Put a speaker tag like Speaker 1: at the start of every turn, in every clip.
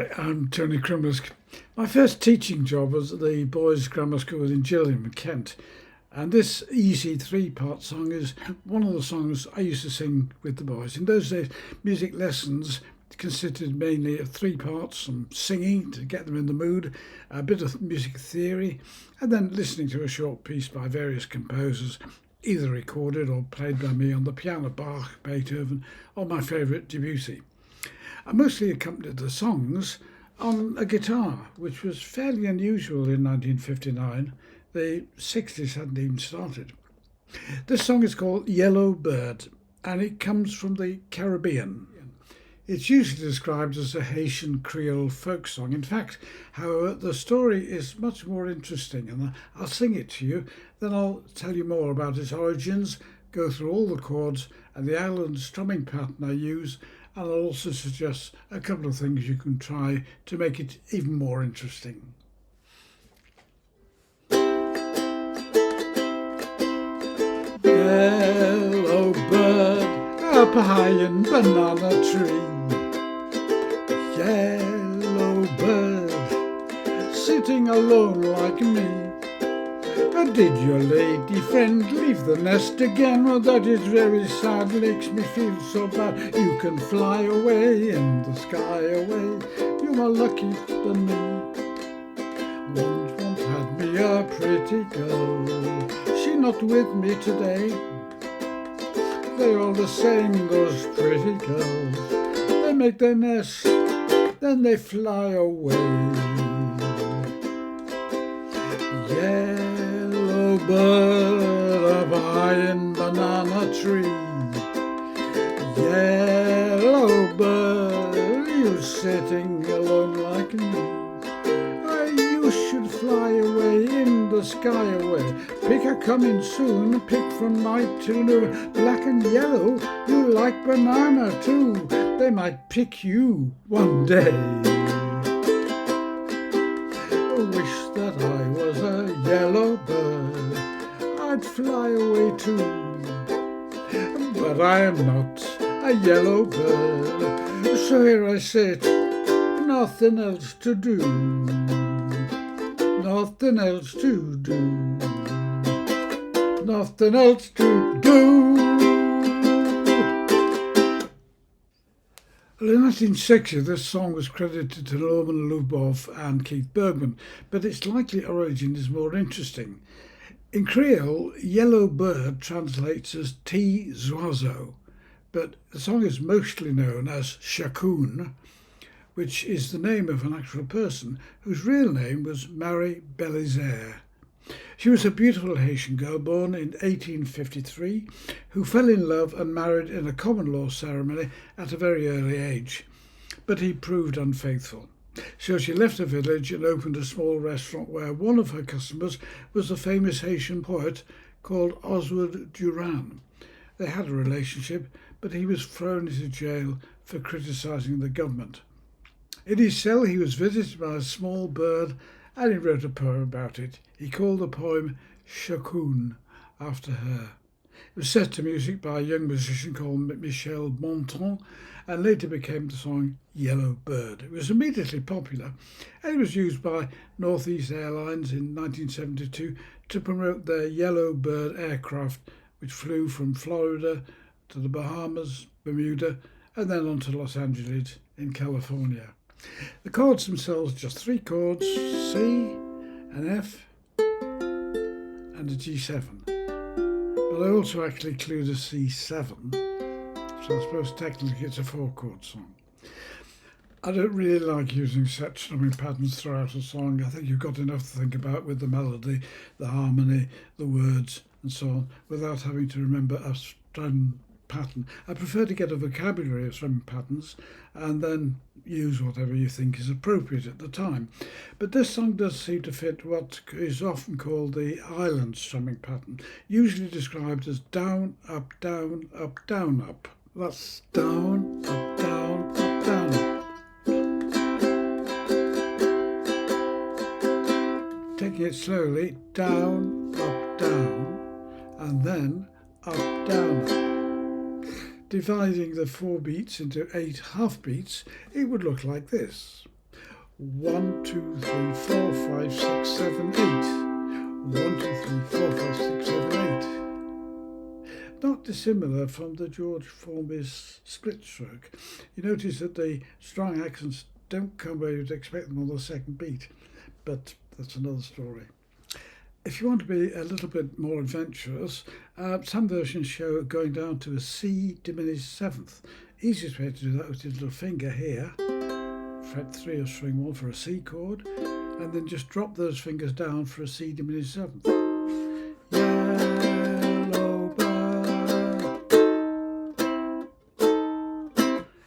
Speaker 1: Hi, I'm Tony Crimlisk. My first teaching job was at the boys' grammar school in Gillingham, Kent. And this easy three-part song is one of the songs I used to sing with the boys. In those days, music lessons consisted mainly of three parts: some singing to get them in the mood, a bit of music theory, and then listening to a short piece by various composers, either recorded or played by me on the piano, Bach, Beethoven, or my favourite, Debussy. I mostly accompanied the songs on a guitar, which was fairly unusual in 1959. The 60s hadn't even started. This song is called Yellow Bird, and it comes from the Caribbean. It's usually described as a Haitian Creole folk song. In fact, however, the story is much more interesting, and I'll sing it to you, then I'll tell you more about its origins, go through all the chords and the island strumming pattern I use, and I'll also suggest a couple of things you can try to make it even more interesting. Yellow bird up high in banana tree. Yellow bird sitting alone like me. Did your lady friend leave the nest again? Well, that is very sad, makes me feel so bad. You can fly away in the sky away. You're more lucky than me. Once had me a pretty girl. She not with me today. They're all the same, those pretty girls. They make their nest, then they fly away. Yellow bird up high in banana tree. Yellow bird, you sitting alone like me. You should fly away in the sky away. Pick a coming soon, pick from night till noon. Black and yellow, you like banana too. They might pick you one day. I wish that I was a yellow bird, I'd fly away too. But I am not a yellow bird, so here I sit, nothing else to do. Nothing else to do. Nothing else to do. Well, in 1960, this song was credited to Norman Lubov and Keith Bergman, but its likely origin is more interesting. In Creole, yellow bird translates as T Zoiseau, but the song is mostly known as Chacoon, which is the name of an actual person whose real name was Marie Belizaire. She was a beautiful Haitian girl born in 1853 who fell in love and married in a common law ceremony at a very early age, but he proved unfaithful. So she left the village and opened a small restaurant where one of her customers was the famous Haitian poet called Oswald Duran. They had a relationship, but he was thrown into jail for criticising the government. In his cell he was visited by a small bird and he wrote a poem about it. He called the poem Chacoon after her. It was set to music by a young musician called Michel Bonton and later became the song Yellow Bird. It was immediately popular and it was used by Northeast Airlines in 1972 to promote their Yellow Bird aircraft, which flew from Florida to the Bahamas, Bermuda, and then on to Los Angeles in California. The chords themselves, just three chords, C, an F, and a G7. But I also actually include a C7, so I suppose technically it's a four-chord song. I don't really like using set strumming patterns throughout a song. I think you've got enough to think about with the melody, the harmony, the words, and so on, without having to remember a strum pattern. I prefer to get a vocabulary of strumming patterns and then use whatever you think is appropriate at the time. But this song does seem to fit what is often called the island strumming pattern, usually described as down, up, down, up, down, up. That's down, up, down, up, down, up. Taking it slowly, down, and then up, down, up. Dividing the 4 beats into 8 half beats, it would look like this. 1, 2, 3, 4, 5, 6, 7, 8. 1, 2, 3, 4, 5, 6, 7, 8. Not dissimilar from the George Formby's split stroke. You notice that the strong accents don't come where you'd expect them on the second beat, but that's another story. If you want to be a little bit more adventurous, some versions show going down to a C diminished seventh. Easiest way to do that with your little finger here, fret 3 of string 1 for a C chord, and then just drop those fingers down for a C diminished seventh. Yellow bird.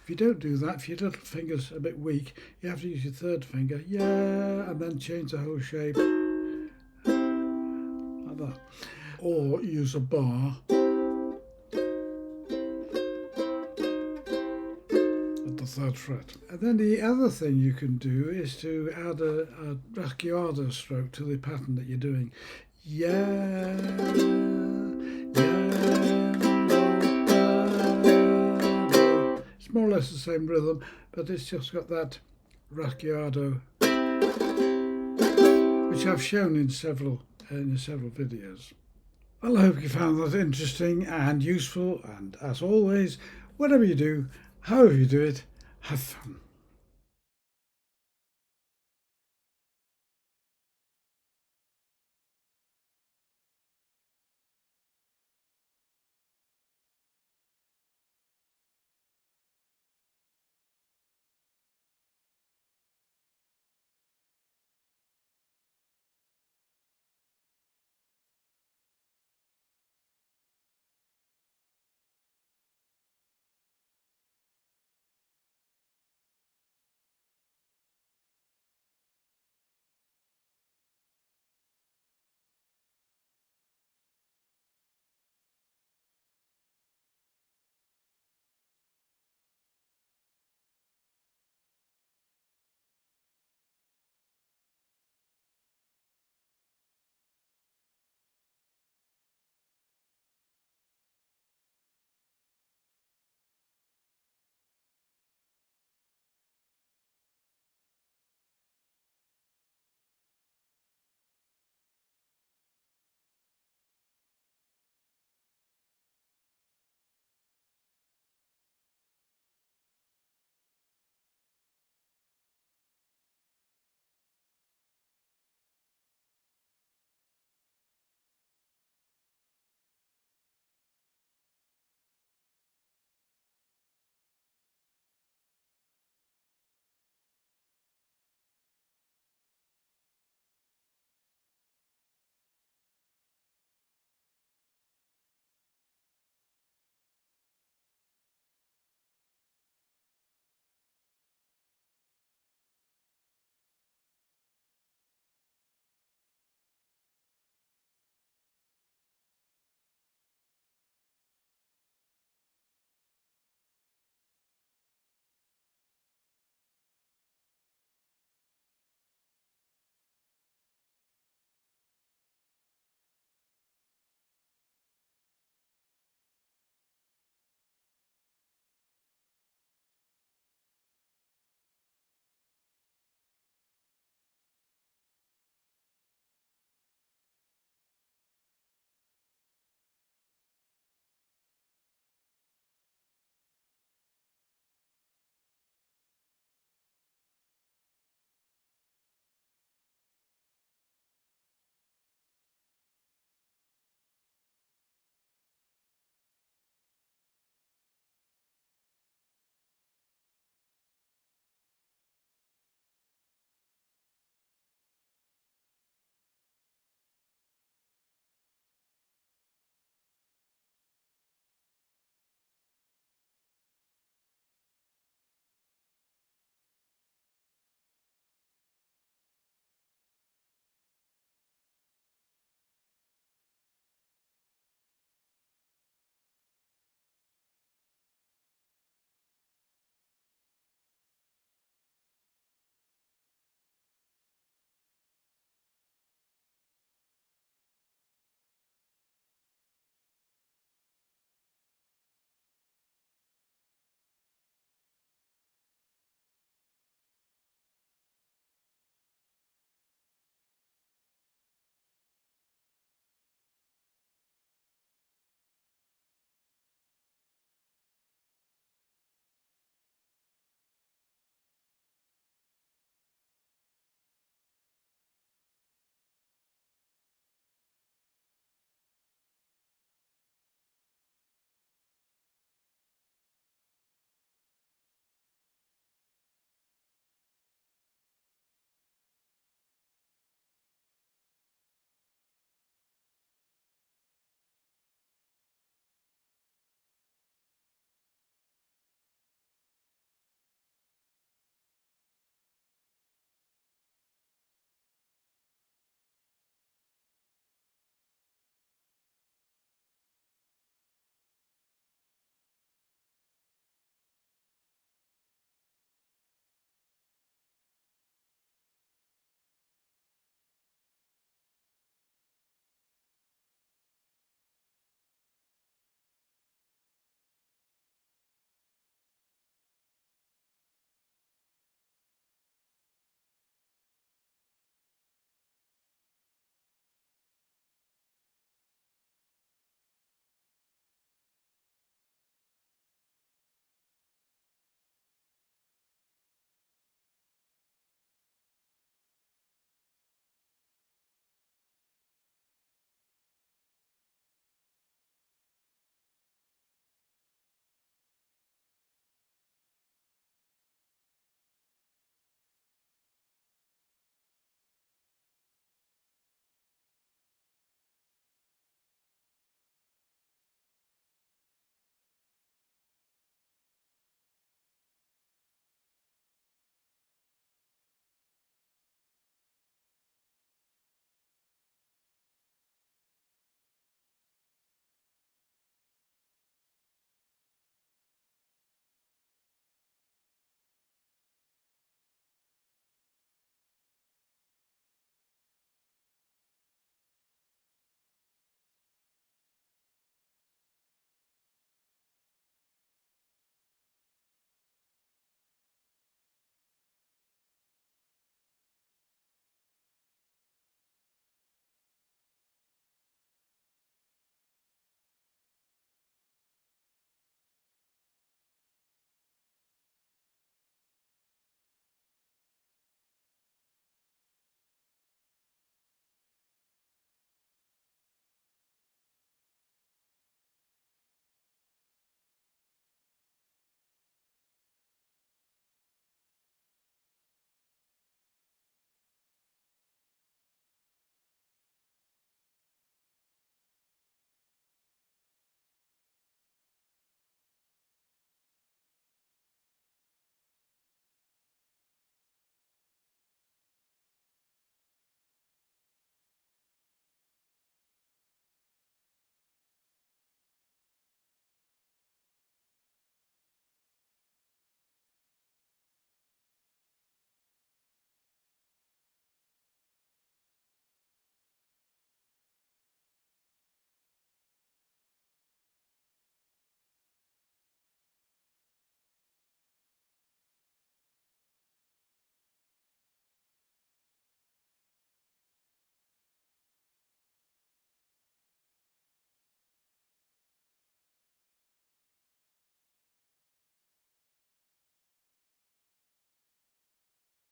Speaker 1: If you don't do that, if your little finger's a bit weak, you have to use your third finger, yeah, and then change the whole shape. That. Or use a bar at the third fret. And then the other thing you can do is to add a rasguiado stroke to the pattern that you're doing. Yeah, it's more or less the same rhythm, but it's just got that rasguiado, which I've shown in several videos. Well, I hope you found that interesting and useful, and as always, whatever you do, however you do it, have fun.